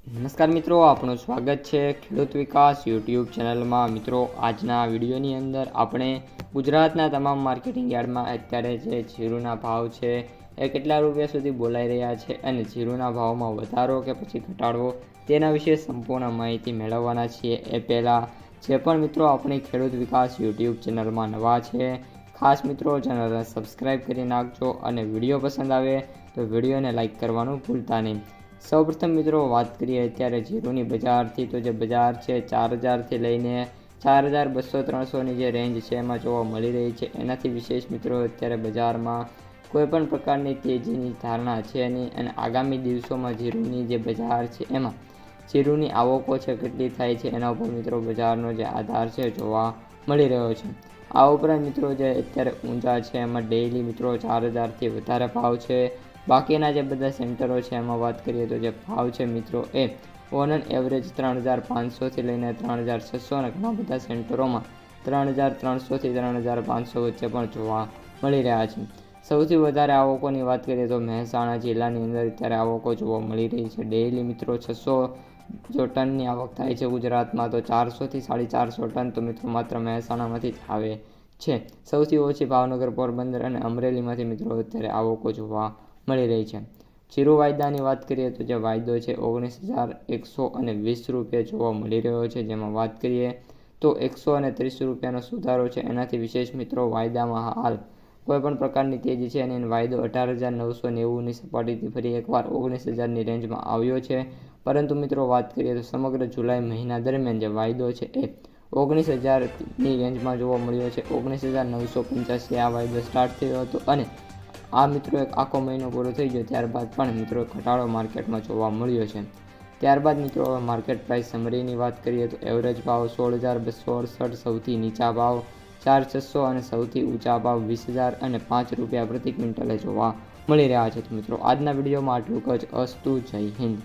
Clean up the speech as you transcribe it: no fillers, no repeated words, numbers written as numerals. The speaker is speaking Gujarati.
નમસ્કાર મિત્રો, આપનું સ્વાગત છે ખેડૂત વિકાસ યુટ્યુબ ચેનલમાં। મિત્રો, આજના વિડીયોની અંદર આપણે ગુજરાતના તમામ માર્કેટિંગ યાર્ડમાં અત્યારે જે જીરુના ભાવ છે એ કેટલા રૂપિયા સુધી બોલાઈ રહ્યા છે અને જીરુના ભાવમાં વધારો કે પછી ઘટાડવો તેના વિશે સંપૂર્ણ માહિતી મેળવવાના છીએ। એ પહેલાં જે પણ મિત્રો આપણી ખેડૂત વિકાસ યુટ્યુબ ચેનલમાં નવા છે, ખાસ મિત્રો ચેનલને સબસ્ક્રાઈબ કરી નાખજો અને વિડીયો પસંદ આવે તો વિડીયોને લાઇક કરવાનું ભૂલતા નહીં। સૌપ્રથમ મિત્રો વાત કરીએ અત્યારે જીરુની બજારથી, તો જે બજાર છે 4000થી લઈને 4200-300ની જે રેન્જ છે એમાં જોવા મળી રહી છે। એનાથી વિશેષ મિત્રો અત્યારે બજારમાં કોઈપણ પ્રકારની તેજીની ધારણા છે નહીં અને આગામી દિવસોમાં જીરુની જે બજાર છે એમાં જીરુની આવકો છે કેટલી થાય છે એના ઉપર મિત્રો બજારનો જે આધાર છે જોવા મળી રહ્યો છે। આ ઉપરાંત મિત્રો જે અત્યારે ઊંઝા છે એમાં ડેઇલી મિત્રો 4000થી વધારે ભાવ છે। બાકીના જે બધા સેન્ટરો છે એમાં વાત કરીએ તો જે ભાવ છે મિત્રો એ ઓન એન એવરેજ 3500થી લઈને 3600 અને ઘણા બધા સેન્ટરોમાં 3300થી 3500 વચ્ચે પણ જોવા મળી રહ્યા છે। સૌથી વધારે આવકોની વાત કરીએ તો મહેસાણા જિલ્લાની અંદર અત્યારે આવકો જોવા મળી રહી છે। ડેઇલી મિત્રો 600 જો ટનની આવક થાય છે ગુજરાતમાં, તો 400થી 450 ટન તો મિત્રો માત્ર મહેસાણામાંથી જ આવે છે। સૌથી ઓછી ભાવનગર, પોરબંદર અને અમરેલીમાંથી મિત્રો અત્યારે આવકો જોવા મળી રહી છે। જીરુ વાયદાની વાત કરીએ તો જે વાયદો છે 19120 રૂપિયા જોવા મળી રહ્યો છે, જેમાં વાત કરીએ તો 130 રૂપિયાનો સુધારો છે। એનાથી વિશેષ મિત્રો વાયદામાં હાલ કોઈપણ પ્રકારની તેજી છે અને વાયદો 18990ની સપાટીથી ફરી એકવાર 19000ની રેન્જમાં આવ્યો છે। પરંતુ મિત્રો વાત કરીએ તો સમગ્ર જુલાઈ મહિના દરમિયાન જે વાયદો છે એ 19000ની રેન્જમાં જોવા મળ્યો છે। 19985 આ વાયદો સ્ટાર્ટ થયો હતો અને આ મિત્રો એક આખો મહિનો પૂરો થઈ ગયો ત્યારબાદ પણ મિત્રો ઘટાડો માર્કેટમાં જોવા મળ્યો છે। ત્યારબાદ મિત્રો હવે માર્કેટ પ્રાઇસ સમરીની વાત કરીએ તો એવરેજ ભાવ 16268, સૌથી નીચા ભાવ 4600 અને સૌથી ઊંચા ભાવ 20000 અને 5 રૂપિયા પ્રતિ ક્વિન્ટલે જોવા મળી રહ્યા છે। તો મિત્રો આજના વિડીયોમાં આટલું જ. અસ્તુ, જય હિન્દ।